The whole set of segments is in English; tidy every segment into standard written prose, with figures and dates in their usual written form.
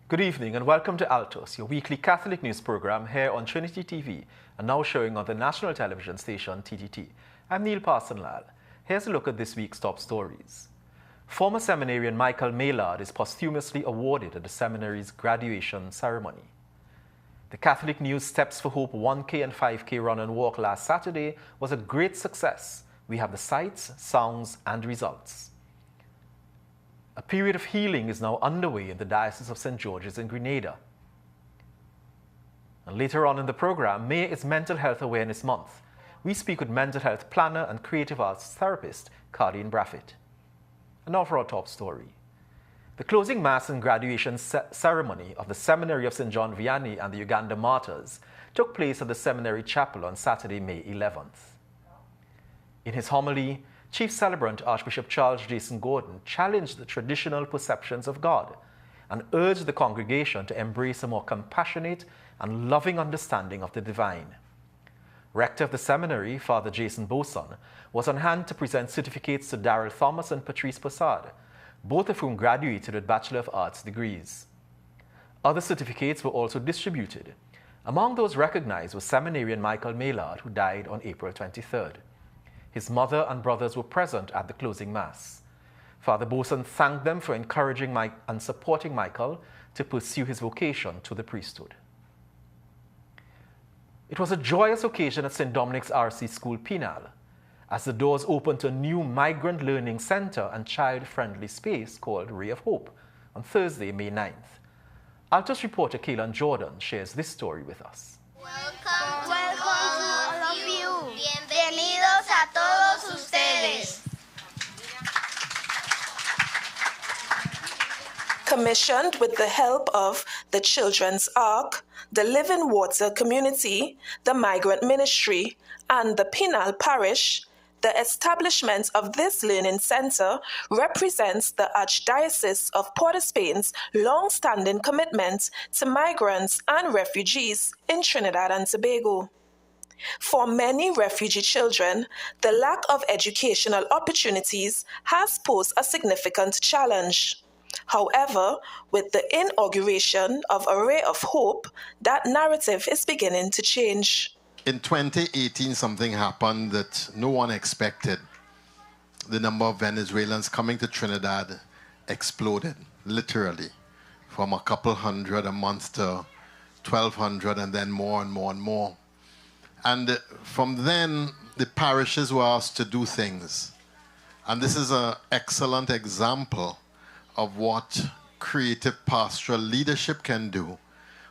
Good evening and welcome to ALTOS, your weekly Catholic news program here on Trinity TV and now showing on the national television station TTT. I'm Neil Parsonlal. Here's a look at this week's top stories. Former seminarian Michael Maillard is posthumously awarded at the seminary's graduation ceremony. The Catholic News Steps for Hope 1K and 5K run and walk last Saturday was a great success. We have the sights, sounds and results. A period of healing is now underway in the Diocese of St. George's in Grenada. And later on in the program, May is Mental Health Awareness Month. We speak with mental health planner and creative arts therapist, Cardine Braffett. And now for our top story. The closing Mass and graduation ceremony of the Seminary of St. John Vianney and the Uganda Martyrs took place at the seminary chapel on Saturday, May 11th. In his homily, Chief Celebrant Archbishop Charles Jason Gordon challenged the traditional perceptions of God and urged the congregation to embrace a more compassionate and loving understanding of the divine. Rector of the seminary, Father Jason Boson, was on hand to present certificates to Daryl Thomas and Patrice Possard, both of whom graduated with Bachelor of Arts degrees. Other certificates were also distributed. Among those recognized was seminarian Michael Maillard, who died on April 23rd. His mother and brothers were present at the closing Mass. Father Boson thanked them for encouraging and supporting Michael to pursue his vocation to the priesthood. It was a joyous occasion at St. Dominic's RC School, Penal, as the doors opened to a new migrant learning center and child-friendly space called Ray of Hope on Thursday, May 9th. ALTOS reporter Kaylan Jordan shares this story with us. Welcome all of you. Bienvenidos a todos ustedes. Commissioned with the help of the Children's Ark, the Living Water Community, the Migrant Ministry, and the Penal Parish, the establishment of this learning center represents the Archdiocese of Port of Spain's long-standing commitment to migrants and refugees in Trinidad and Tobago. For many refugee children, the lack of educational opportunities has posed a significant challenge. However, with the inauguration of a Ray of Hope, that narrative is beginning to change. In 2018, something happened that no one expected. The number of Venezuelans coming to Trinidad exploded, literally, from a couple hundred a month to 1,200 and then more and more and more. And from then, the parishes were asked to do things. And this is an excellent example of what creative pastoral leadership can do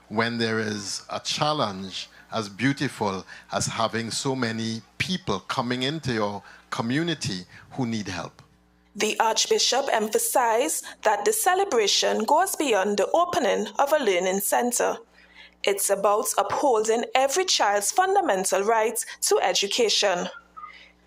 when there is a challenge as beautiful as having so many people coming into your community who need help. The Archbishop emphasized that the celebration goes beyond the opening of a learning center. It's about upholding every child's fundamental right to education.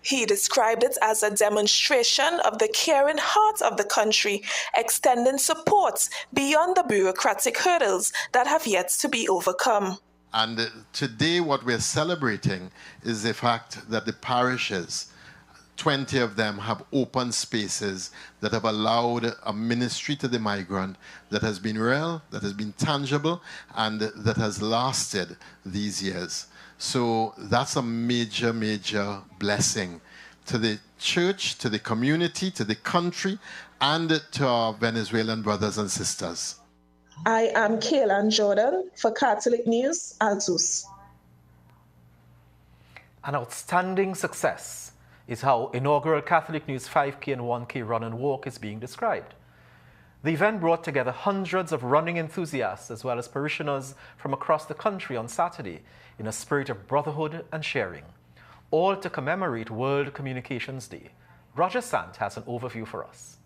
He described it as a demonstration of the caring heart of the country, extending support beyond the bureaucratic hurdles that have yet to be overcome. And today what we're celebrating is the fact that the parishes, 20 of them, have open spaces that have allowed a ministry to the migrant that has been real, that has been tangible, and that has lasted these years. So that's a major, major blessing to the church, to the community, to the country, and to our Venezuelan brothers and sisters. I am Kaylan Jordan for Catholic News, ALTOS. An outstanding success is how inaugural Catholic News 5K and 1K run and walk is being described. The event brought together hundreds of running enthusiasts as well as parishioners from across the country on Saturday in a spirit of brotherhood and sharing, all to commemorate World Communications Day. Roger Sant has an overview for us.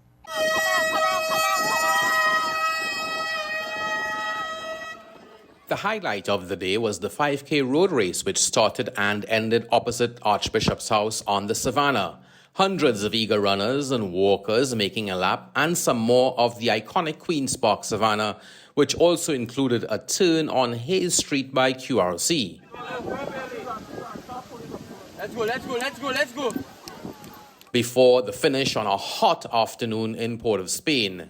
The highlight of the day was the 5K road race, which started and ended opposite Archbishop's house on the Savannah. Hundreds of eager runners and walkers making a lap, and some more of the iconic Queen's Park Savannah, which also included a turn on Hayes Street by QRC. Let's go. Before the finish on a hot afternoon in Port of Spain.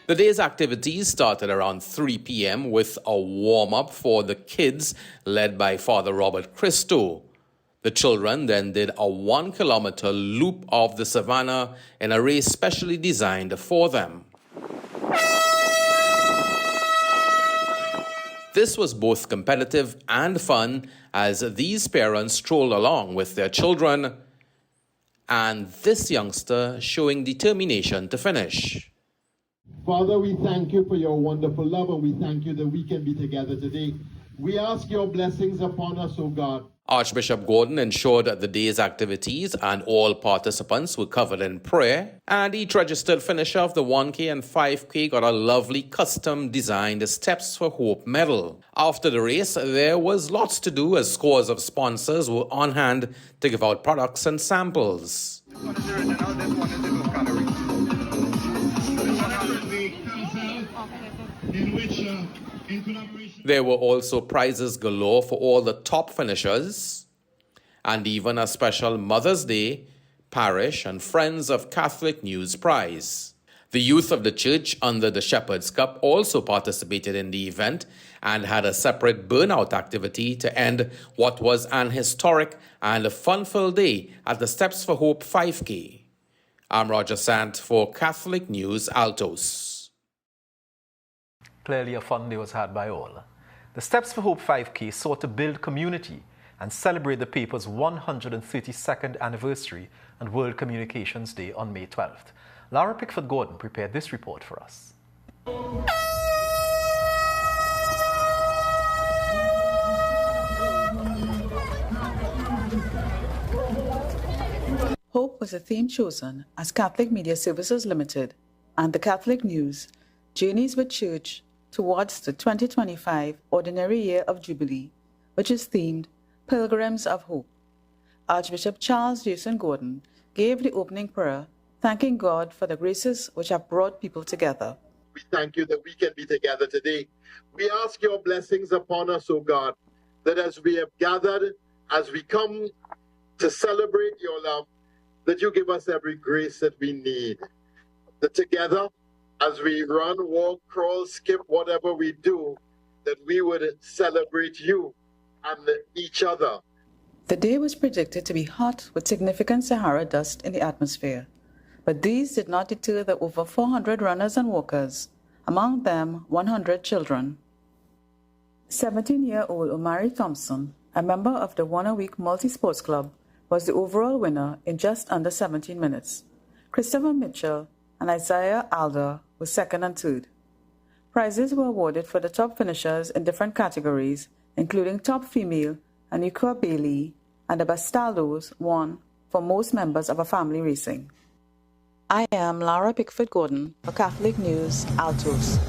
The day's activities started around 3 p.m. with a warm-up for the kids led by Father Robert Christo. The children then did a 1-kilometer loop of the savannah in a race specially designed for them. This was both competitive and fun as these parents strolled along with their children, and this youngster showing determination to finish. Father, we thank you for your wonderful love, and we thank you that we can be together today. We ask your blessings upon us, O God. Archbishop Gordon ensured that the day's activities and all participants were covered in prayer, and each registered finisher of the 1K and 5K got a lovely custom-designed Steps for Hope medal. After the race, there was lots to do as scores of sponsors were on hand to give out products and samples. There were also prizes galore for all the top finishers, and even a special Mother's Day, Parish and Friends of Catholic News prize. The youth of the church under the Shepherd's Cup also participated in the event and had a separate burnout activity to end what was an historic and a fun-filled day at the Steps for Hope 5K. I'm Roger Sant for Catholic News ALTOS. Clearly a fun day was had by all. The Steps for Hope 5K sought to build community and celebrate the paper's 132nd anniversary and World Communications Day on May 12th. Laura Pickford-Gordon prepared this report for us. Hope was a theme chosen as Catholic Media Services Limited and the Catholic News journeys with Church towards the 2025 Ordinary Year of Jubilee, which is themed Pilgrims of Hope. Archbishop Charles Jason Gordon gave the opening prayer, thanking God for the graces which have brought people together. We thank you that we can be together today. We ask your blessings upon us, O God, that as we have gathered, as we come to celebrate your love, that you give us every grace that we need. That together, as we run, walk, crawl, skip, whatever we do, that we would celebrate you and each other. The day was predicted to be hot with significant Sahara dust in the atmosphere, but these did not deter the over 400 runners and walkers, among them 100 children. 17-year-old Omari Thompson, a member of the One a Week Multi-Sports Club, was the overall winner in just under 17 minutes. Christopher Mitchell and Isaiah Alder were second and third. Prizes were awarded for the top finishers in different categories, including top female, Anika Bailey, and the Bastaldos won for most members of a family racing. I am Laura Pickford-Gordon for Catholic News, ALTOS.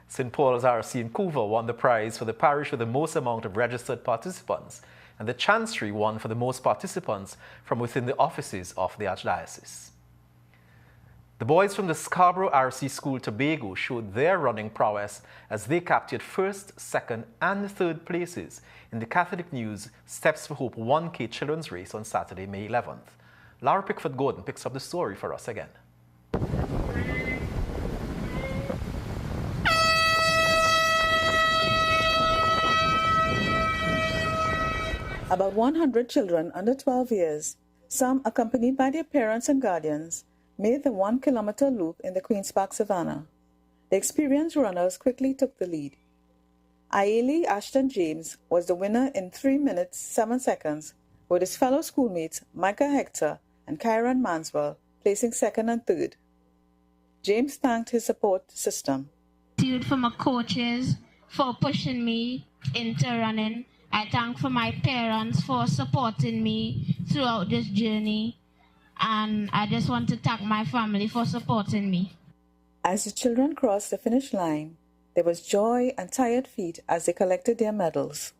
St. Paul's RC in Couva won the prize for the parish with the most amount of registered participants, and the Chancery won for the most participants from within the offices of the Archdiocese. The boys from the Scarborough RC School Tobago showed their running prowess as they captured first, second, and third places in the Catholic News Steps for Hope 1K children's race on Saturday, May 11th. Laura Pickford-Gordon picks up the story for us again. About 100 children under 12 years, some accompanied by their parents and guardians, made the 1-kilometer loop in the Queen's Park Savannah. The experienced runners quickly took the lead. Ailey Ashton James was the winner in 3 minutes 7 seconds, with his fellow schoolmates Micah Hector and Kyron Manswell placing second and third. James thanked his support system. Gratitude for my coaches for pushing me into running. I thank for my parents for supporting me throughout this journey. And I just want to thank my family for supporting me. As the children crossed the finish line, there was joy and tired feet as they collected their medals.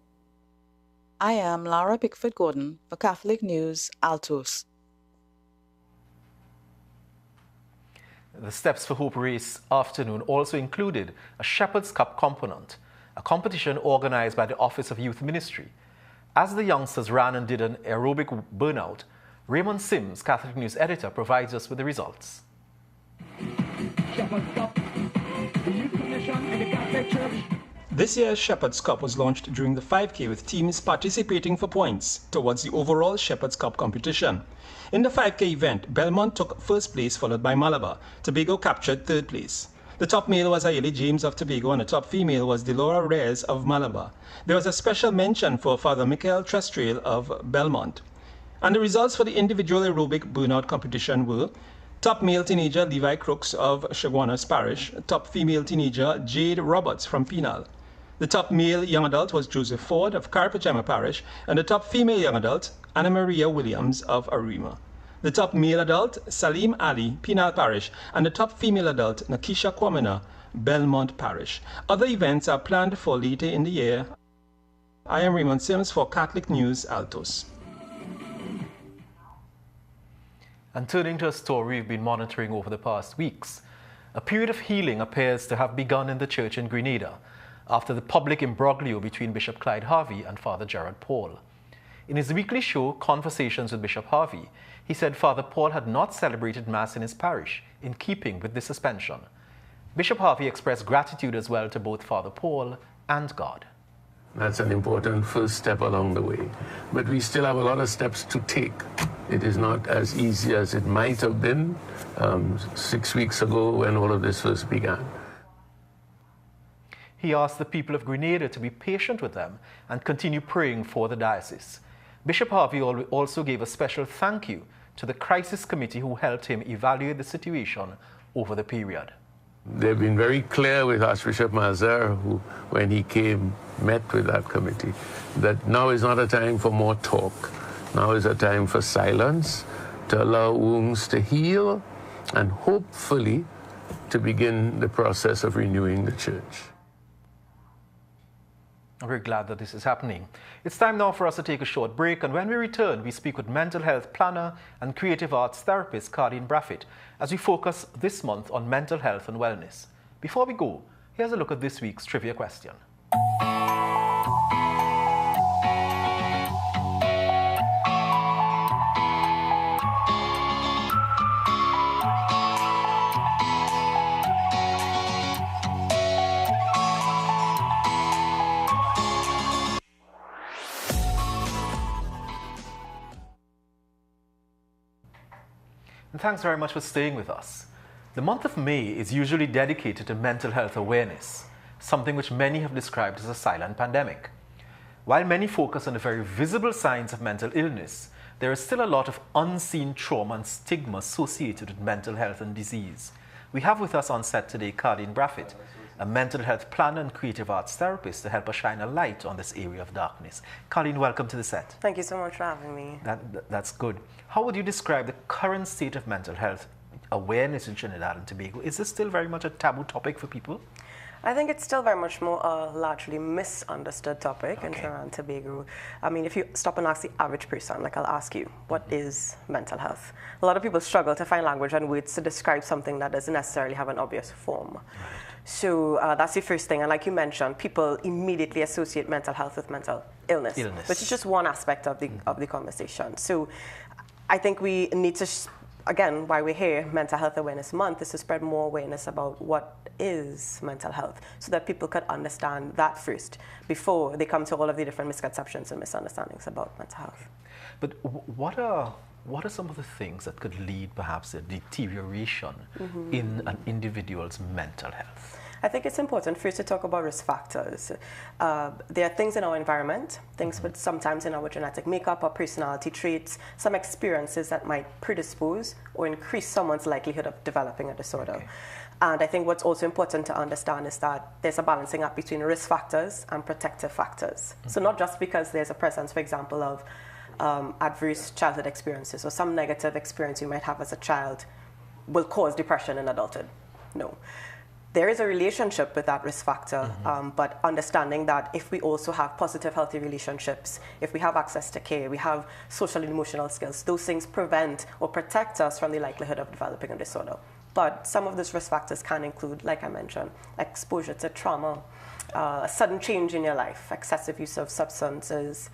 I am Laura Pickford-Gordon for Catholic News, ALTOS. The Steps for Hope race afternoon also included a Shepherd's Cup component, a competition organized by the Office of Youth Ministry. As the youngsters ran and did an aerobic burnout, Raymond Sims, Catholic News editor, provides us with the results. This year's Shepherd's Cup was launched during the 5K with teams participating for points towards the overall Shepherd's Cup competition. In the 5K event, Belmont took first place, followed by Malabar. Tobago captured third place. The top male was Ayeli James of Tobago and the top female was Delora Reyes of Malabar. There was a special mention for Father Michael Trestrail of Belmont. And the results for the individual aerobic burnout competition were: top male teenager Levi Crooks of Chaguanas Parish, top female teenager Jade Roberts from Penal. The top male young adult was Joseph Ford of Carpachema Parish, and the top female young adult Anna Maria Williams of Arima. The top male adult Salim Ali, Penal Parish, and the top female adult Nakisha Kwamina, Belmont Parish. Other events are planned for later in the year. I am Raymond Sims for Catholic News, ALTOS. And turning to a story we've been monitoring over the past weeks, a period of healing appears to have begun in the church in Grenada after the public imbroglio between Bishop Clyde Harvey and Father Gerard Paul. In his weekly show, Conversations with Bishop Harvey, he said Father Paul had not celebrated Mass in his parish, in keeping with the suspension. Bishop Harvey expressed gratitude as well to both Father Paul and God. That's an important first step along the way. But we still have a lot of steps to take. It is not as easy as it might have been 6 weeks ago when all of this first began. He asked the people of Grenada to be patient with them and continue praying for the diocese. Bishop Harvey also gave a special thank you to the crisis committee who helped him evaluate the situation over the period. They've been very clear with Archbishop Mazer, who, when he came, met with that committee, that now is not a time for more talk. Now is a time for silence, to allow wounds to heal, and hopefully to begin the process of renewing the church. I'm very glad that this is happening. It's time now for us to take a short break, and when we return, we speak with mental health planner and creative arts therapist Cardine Braffett as we focus this month on mental health and wellness. Before we go, here's a look at this week's trivia question. And thanks very much for staying with us. The month of May is usually dedicated to mental health awareness, something which many have described as a silent pandemic. While many focus on the very visible signs of mental illness, there is still a lot of unseen trauma and stigma associated with mental health and disease. We have with us on set today Cardine Braffett, a mental health planner and creative arts therapist, to help us shine a light on this area of darkness. Cardine, welcome to the set. Thank you so much for having me. That's good. How would you describe the current state of mental health awareness in Trinidad and Tobago? Is this still very much a taboo topic for people? I think it's still very much more a largely misunderstood topic in Trinidad and Tobago. I mean, if you stop and ask the average person, like I'll ask you, what is mental health? A lot of people struggle to find language and words to describe something that doesn't necessarily have an obvious form. So that's the first thing. And like you mentioned, people immediately associate mental health with mental illness. Which is just one aspect of the conversation. So I think we need to, again, why we're here, Mental Health Awareness Month, is to spread more awareness about what is mental health so that people could understand that first before they come to all of the different misconceptions and misunderstandings about mental health. But what are some of the things that could lead perhaps to deterioration in an individual's mental health? I think it's important first to talk about risk factors. There are things in our environment, things with sometimes in our genetic makeup or personality traits, some experiences that might predispose or increase someone's likelihood of developing a disorder. Okay. And I think what's also important to understand is that there's a balancing act between risk factors and protective factors. So not just because there's a presence, for example, of adverse childhood experiences or some negative experience you might have as a child will cause depression in adulthood. No. There is a relationship with that risk factor, but understanding that if we also have positive, healthy relationships, if we have access to care, we have social and emotional skills, those things prevent or protect us from the likelihood of developing a disorder. But some of those risk factors can include, like I mentioned, exposure to trauma, a sudden change in your life, excessive use of substances,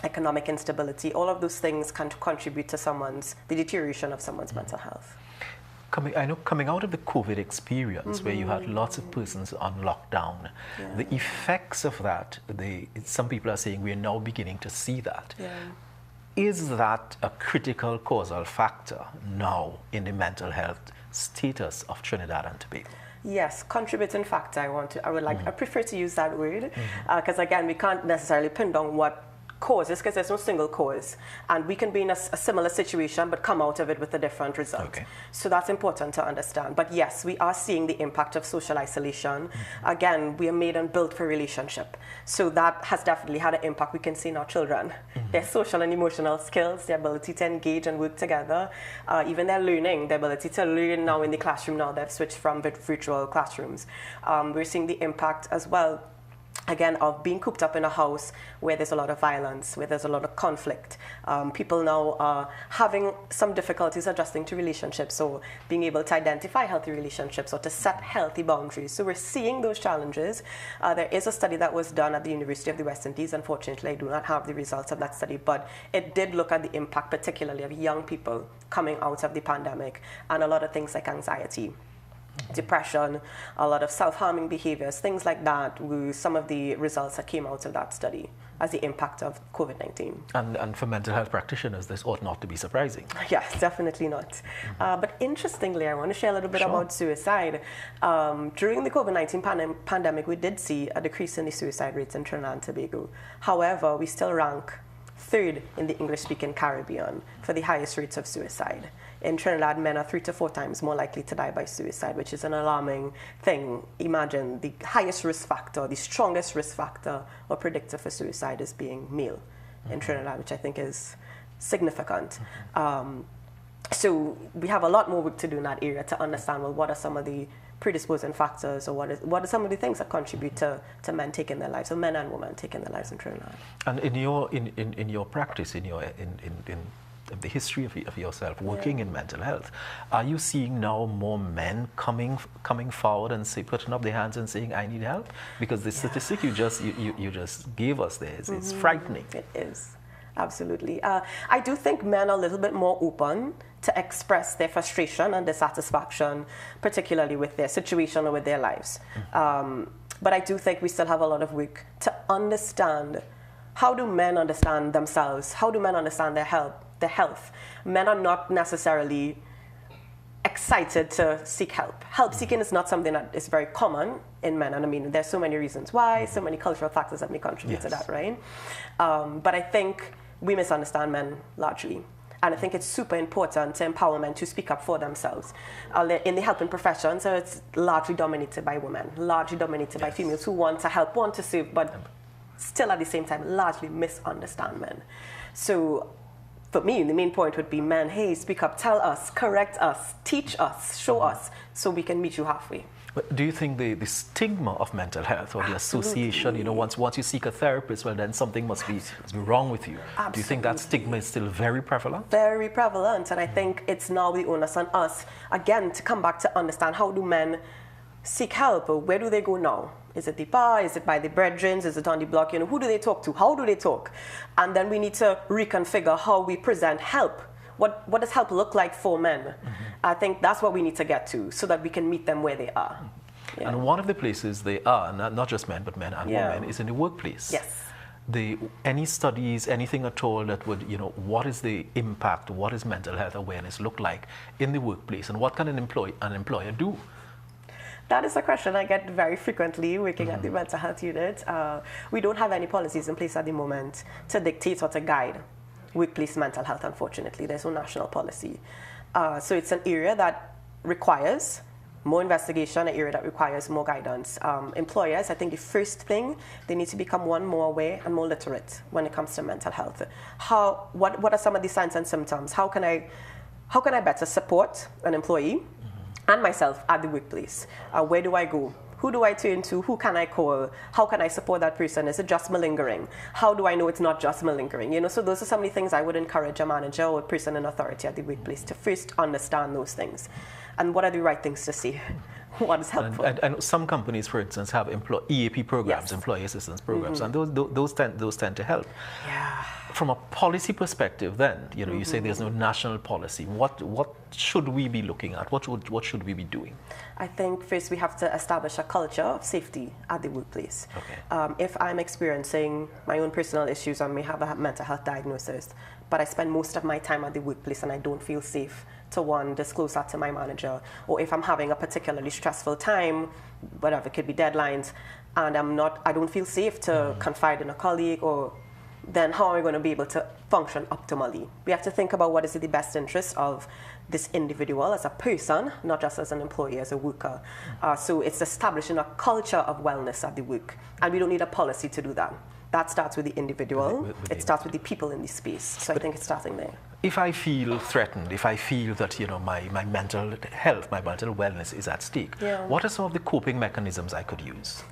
economic instability. All of those things can contribute to the deterioration of someone's mental health. Coming out of the COVID experience, where you had lots of persons on lockdown, the effects of that, some people are saying we're now beginning to see that. Yeah. Is that a critical causal factor now in the mental health status of Trinidad and Tobago? Yes, contributing factor. I prefer to use that word because again, we can't necessarily pin down what causes, because there's no single cause, and we can be in a similar situation but come out of it with a different result. Okay. So that's important to understand. But yes, we are seeing the impact of social isolation. Again, we are made and built for relationship, so that has definitely had an impact. We can see in our children their social and emotional skills, their ability to engage and work together, even their learning, their ability to learn now in the classroom. Now they've switched from virtual classrooms. We're seeing the impact as well, again, of being cooped up in a house where there's a lot of violence, where there's a lot of conflict. People now are having some difficulties adjusting to relationships, or being able to identify healthy relationships or to set healthy boundaries. So we're seeing those challenges. There is a study that was done at the University of the West Indies. Unfortunately, I do not have the results of that study, but it did look at the impact particularly of young people coming out of the pandemic, and a lot of things like anxiety, depression, a lot of self-harming behaviors, things like that were some of the results that came out of that study as the impact of COVID-19. And for mental health practitioners, this ought not to be surprising. Yes, definitely not. But interestingly, I want to share a little bit about suicide. During the COVID-19 pandemic, we did see a decrease in the suicide rates in Trinidad and Tobago. However, we still rank third in the English-speaking Caribbean for the highest rates of suicide. In Trinidad, men are 3 to 4 times more likely to die by suicide, which is an alarming thing. Imagine the highest risk factor, the strongest risk factor or predictor for suicide is being male in Trinidad, which I think is significant. So we have a lot more work to do in that area to understand, well, what are some of the predisposing factors, or what are some of the things that contribute to men taking their lives, or men and women taking their lives in Trinidad. And in your practice, in the history of yourself working in mental health, are you seeing now more men coming forward and putting up their hands and saying, I need help? Because the statistic you just gave us there is frightening. It is, absolutely. I do think men are a little bit more open to express their frustration and dissatisfaction, particularly with their situation or with their lives. But I do think we still have a lot of work to understand, how do men understand themselves? How do men understand their health? Men are not necessarily excited to seek help. Help seeking is not something that is very common in men, and I mean, there's so many reasons why, so many cultural factors that may contribute to that, right? But I think we misunderstand men largely. And I think it's super important to empower men to speak up for themselves. In the helping profession, so it's largely dominated by women, largely dominated by females who want to help, want to serve, but still at the same time largely misunderstand men. So for me, the main point would be, men, hey, speak up, tell us, correct us, teach us, show us, so we can meet you halfway. But do you think the stigma of mental health, or the association, once you seek a therapist, well, then something must be wrong with you? Absolutely. Do you think that stigma is still very prevalent? Very prevalent, and I think it's now the onus on us, again, to come back to understand, how do men seek help? Or where do they go now? Is it the bar? Is it by the brethren? Is it on the block? Who do they talk to? How do they talk? And then we need to reconfigure how we present help. What does help look like for men? I think that's what we need to get to, so that we can meet them where they are. Yeah. And one of the places they are, not just men, but men and women, is in the workplace. Yes. Any studies, anything at all that would, what is the impact, what does mental health awareness look like in the workplace, and what can an employer do? That is a question I get very frequently working at the mental health unit. We don't have any policies in place at the moment to dictate or to guide workplace mental health, unfortunately. There's no national policy. So it's an area that requires more investigation, an area that requires more guidance. Employers, I think the first thing, they need to become more aware and more literate when it comes to mental health. What are some of the signs and symptoms? How can I better support an employee and myself at the workplace? Where do I go? Who do I turn to? Who can I call? How can I support that person? Is it just malingering? How do I know it's not just malingering? You know, so those are some of the things I would encourage a manager or a person in authority at the workplace to first understand those things. And what are the right things to say? What is helpful? And some companies, for instance, have EAP programs, employee assistance programs, and those tend to help. Yeah. From a policy perspective, then, you know, you say there's no national policy. What should we be looking at? What should we be doing? I think first we have to establish a culture of safety at the workplace. Okay. If I'm experiencing my own personal issues, I may have a mental health diagnosis, but I spend most of my time at the workplace and I don't feel safe to disclose that to my manager, or if I'm having a particularly stressful time, whatever, it could be deadlines, and I don't feel safe to confide in a colleague, or then how am I going to be able to function optimally? We have to think about what is in the best interest of this individual as a person, not just as an employee, as a worker. So it's establishing a culture of wellness at the work, and we don't need a policy to do that. That starts with the individual. It starts with the people in the space. So I think it's starting there. If I feel threatened, if I feel that, you know, my mental health, my mental wellness is at stake, what are some of the coping mechanisms I could use?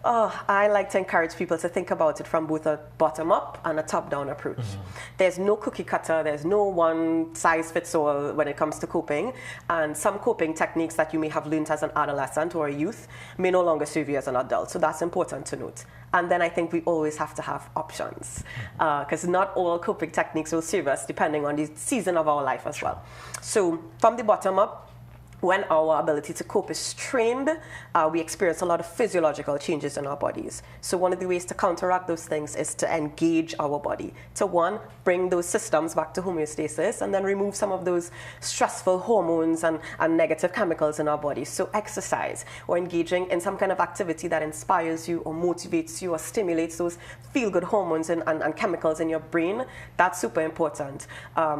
I like to encourage people to think about it from both a bottom-up and a top-down approach. There's no cookie cutter, there's no one-size-fits-all when it comes to coping, and some coping techniques that you may have learned as an adolescent or a youth may no longer serve you as an adult, so that's important to note. And then I think we always have to have options, because not all coping techniques will serve us depending on the season of our life as well. So from the bottom-up, when our ability to cope is strained, we experience a lot of physiological changes in our bodies. So one of the ways to counteract those things is to engage our body. To one, bring those systems back to homeostasis, and then remove some of those stressful hormones and negative chemicals in our bodies. So exercise, or engaging in some kind of activity that inspires you or motivates you or stimulates those feel-good hormones and chemicals in your brain, that's super important.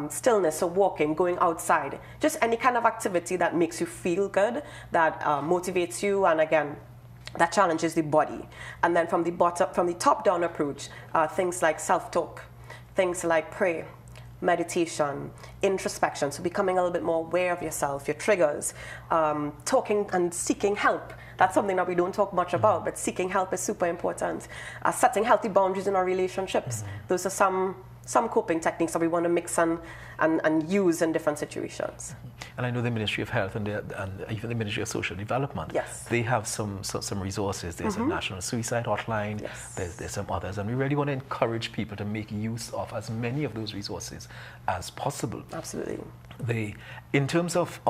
Stillness, so walking, going outside, just any kind of activity that makes you feel good, that motivates you, and again, that challenges the body. And then from the top-down approach, things like self-talk, things like prayer, meditation, introspection, so becoming a little bit more aware of yourself, your triggers, talking and seeking help. That's something that we don't talk much about, but seeking help is super important. Setting healthy boundaries in our relationships. Those are some coping techniques that we want to mix and use in different situations. And I know the Ministry of Health and even the Ministry of Social Development, they have some resources. There's a National Suicide Hotline, there's some others, and we really want to encourage people to make use of as many of those resources as possible. Absolutely. In terms of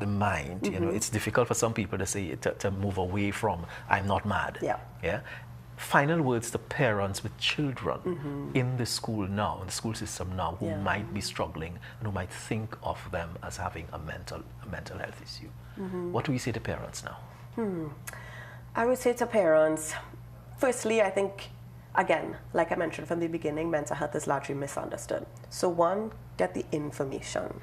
the mind, you know, it's difficult for some people to say to move away from I'm not mad. Yeah. Final words to parents with children in the school now, in the school system now, who might be struggling and who might think of them as having a mental health issue. What do we say to parents now? I would say to parents, firstly, I think, again, like I mentioned from the beginning, mental health is largely misunderstood. So one, get the information.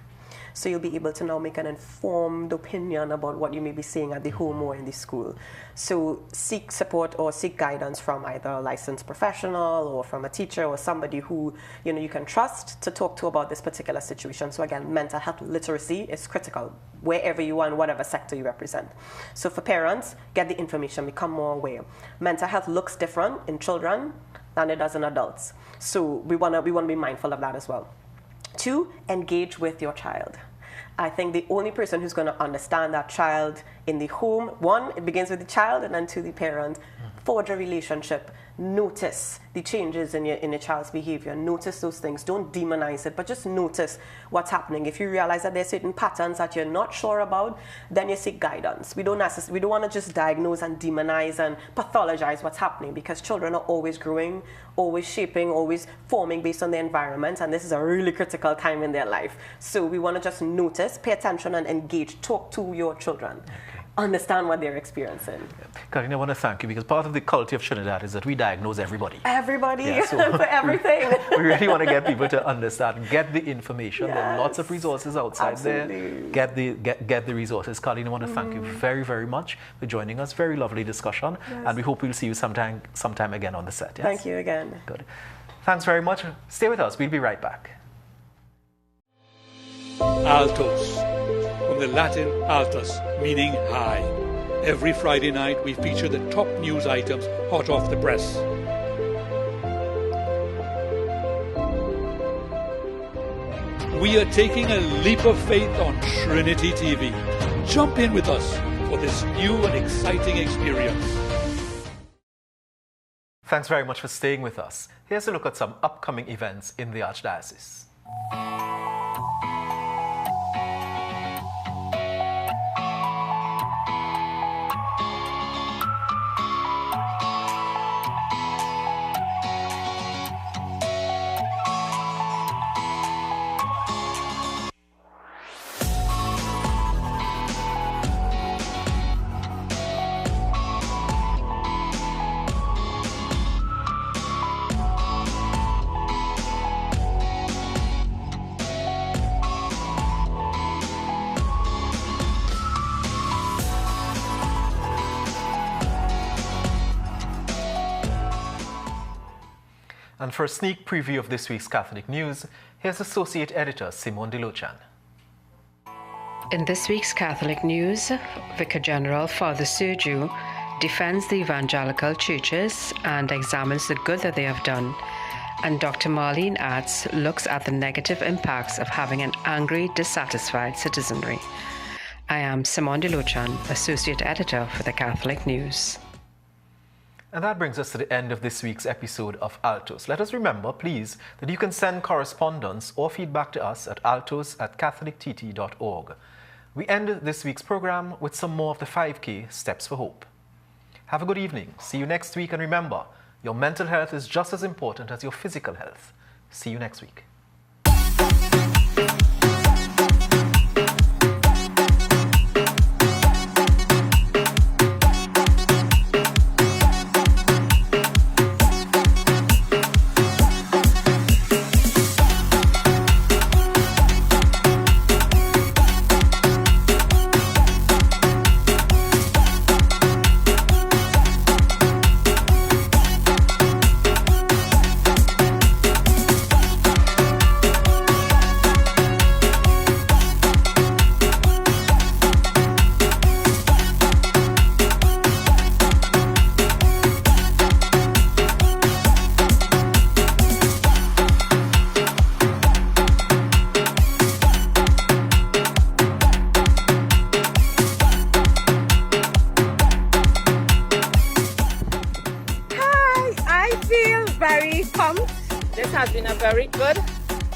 So you'll be able to now make an informed opinion about what you may be seeing at the home or in the school. So seek support or seek guidance from either a licensed professional or from a teacher or somebody who you can trust to talk to about this particular situation. So again, mental health literacy is critical wherever you are and whatever sector you represent. So for parents, get the information, become more aware. Mental health looks different in children than it does in adults. So we want to be mindful of that as well. 2, engage with your child. I think the only person who's going to understand that child in the home, 1, it begins with the child, and then 2, the parent. Forge a relationship. Notice the changes in your child's behavior. Notice those things. Don't demonize it, but just notice what's happening. If you realize that there's certain patterns that you're not sure about, then you seek guidance. We don't want to just diagnose and demonize and pathologize what's happening, because children are always growing, always shaping, always forming based on their environment, and this is a really critical time in their life. So we want to just notice, pay attention, and engage. Talk to your children. Understand what they're experiencing. Karine, I want to thank you, because part of the culture of Trinidad is that we diagnose everybody. Everybody, for everything. We really want to get people to understand, get the information. There are lots of resources outside there. Get the resources. Karine, I want to thank you very, very much for joining us. Very lovely discussion, and we hope we'll see you sometime again on the set. Yes? Thank you again. Good. Thanks very much. Stay with us. We'll be right back. ALTOS, from the Latin altus, meaning high. Every Friday night, we feature the top news items hot off the press. We are taking a leap of faith on Trinity TV. Jump in with us for this new and exciting experience. Thanks very much for staying with us. Here's a look at some upcoming events in the Archdiocese. And for a sneak preview of this week's Catholic news, here's Associate Editor Simone DeLochan. In this week's Catholic news, Vicar General Father Sergiu defends the evangelical churches and examines the good that they have done. And Dr. Marlene Atz looks at the negative impacts of having an angry, dissatisfied citizenry. I am Simone DeLochan, Associate Editor for the Catholic News. And that brings us to the end of this week's episode of ALTOS. Let us remember, please, that you can send correspondence or feedback to us at altos@catholictt.org. We end this week's program with some more of the 5K Steps for Hope. Have a good evening. See you next week. And remember, your mental health is just as important as your physical health. See you next week. This has been a very good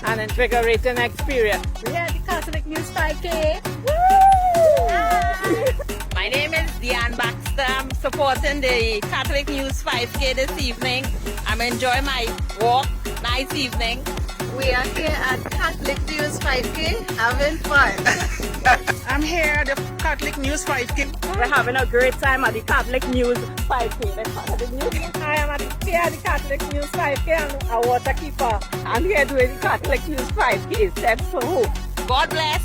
and invigorating experience. We are the Catholic News 5K. My name is Deanne Baxter. I'm supporting the Catholic News 5K this evening. I'm enjoying my walk. Nice evening. We are here at Catholic News 5K, having fun. I'm here at the Catholic News 5K. We're having a great time at the Catholic News 5K. I am here at the Catholic News 5K. I'm a water keeper. I'm here doing the Catholic News 5K. Steps for Hope. God bless.